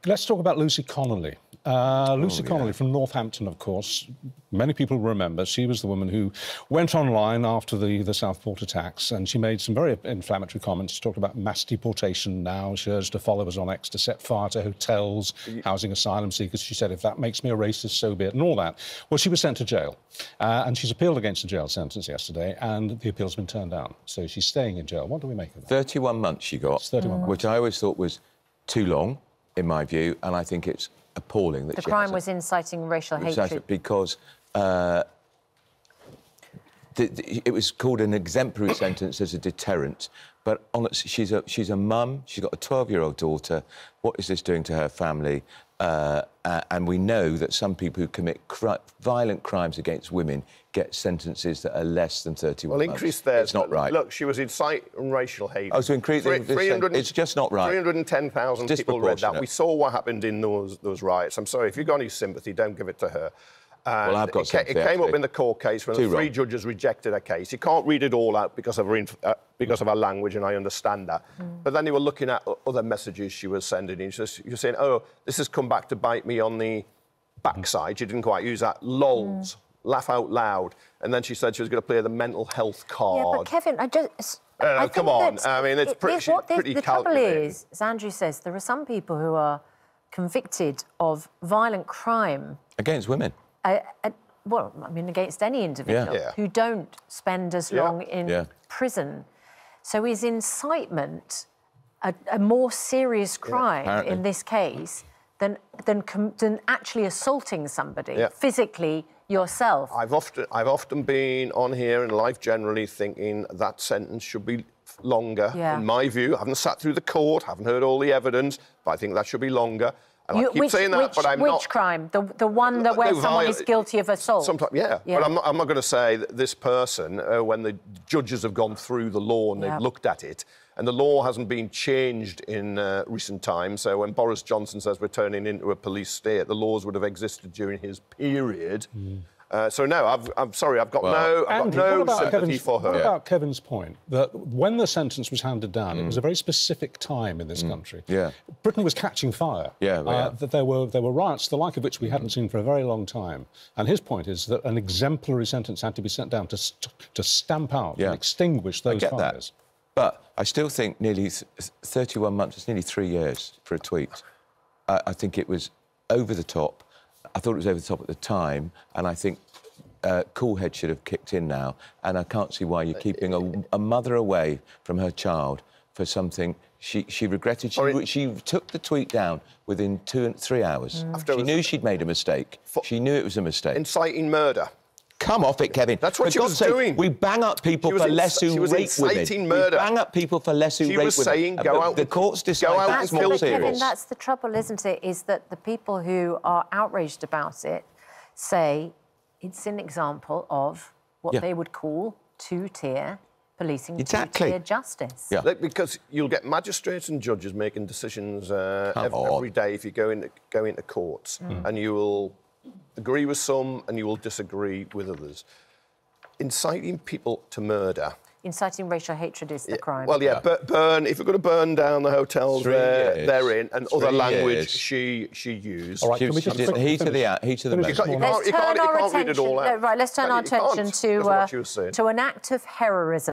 Let's talk about Lucy Connelly. Lucy Connelly from Northampton, of course. Many people remember she was the woman who went online after the Southport attacks, and she made some very inflammatory comments. She talked about mass deportation now. She urged her followers on X to set fire to hotels, housing asylum seekers. She said, if that makes me a racist, so be it, and all that. Well, she was sent to jail, and she's appealed against the jail sentence yesterday, and the appeal's been turned down. So she's staying in jail. What do we make of that? 31 months she got, 31 months. Which I always thought was too long, in my view, and I think it's appalling that the crime was inciting racial hatred. Because it was called an exemplary sentence as a deterrent, but she's a mum, she's got a 12-year-old daughter. What is this doing to her family? And we know that some people who commit violent crimes against women get sentences that are less than 31 months. Well, increase there. It's not right. Look, she was inciting racial hate. Oh, so increase it's just not right. 310,000 people read that. We saw what happened in those riots. I'm sorry, if you've got any sympathy, don't give it to her. Well, I've got sympathy, It came up in the court case when the three judges rejected her case. You can't read it all out because of her language, and I understand that. But then they were looking at other messages she was sending in. You're saying, oh, this has come back to bite me on the backside. She didn't quite use that. Lols, laugh out loud. And then she said she was going to play the mental health card. Yeah, but Kevin, come on. I mean, it's pretty calculated. The trouble is, as Andrew says, there are some people who are convicted of violent crime against women. Well, I mean, against any individual who don't spend as long in prison. So is incitement a more serious crime in this case than actually assaulting somebody physically yourself? I've often been on here in life generally thinking that sentence should be longer. In my view, I haven't sat through the court, haven't heard all the evidence, but I think that should be longer. And I keep saying that, but I'm not... Which crime? The one that where someone is guilty of assault? Sometimes, but I'm not going to say that this person, when the judges have gone through the law and they've looked at it, and the law hasn't been changed in recent times, so when Boris Johnson says we're turning into a police state, the laws would have existed during his period. So no, I'm sorry, I've got no sympathy for her. What about Kevin's point that when the sentence was handed down, it was a very specific time in this country. Britain was catching fire. That there were riots, the like of which we hadn't seen for a very long time. And his point is that an exemplary sentence had to be sent down to stamp out and extinguish those fires. That. But I still think nearly 31 months, it's nearly 3 years for a tweet. I think it was over the top. I thought it was over the top at the time, and I think cool head should have kicked in now, and I can't see why you're keeping a mother away from her child for something she regretted. She took the tweet down within 2 and 3 hours. She knew she'd made a mistake. She knew it was a mistake. Inciting murder. Come off it, Kevin. That's what she was doing. We bang up people for less who rape women. Murder. We bang up people for less who rape women. She was saying, go out. The courts decide that's more serious. Kevin, that's the trouble, isn't it? Is that the people who are outraged about it say it's an example of what they would call two-tier policing, two-tier justice. Because you'll get magistrates and judges making decisions every day if you go into courts, and you will agree with some and you will disagree with others. Inciting people to murder. Inciting racial hatred is the crime. Well, burn. If you're going to burn down the hotels they're in, and other language she used. All right, can we just heat of the moment. You can't read it all out. Right, let's turn our attention to an act of heroism.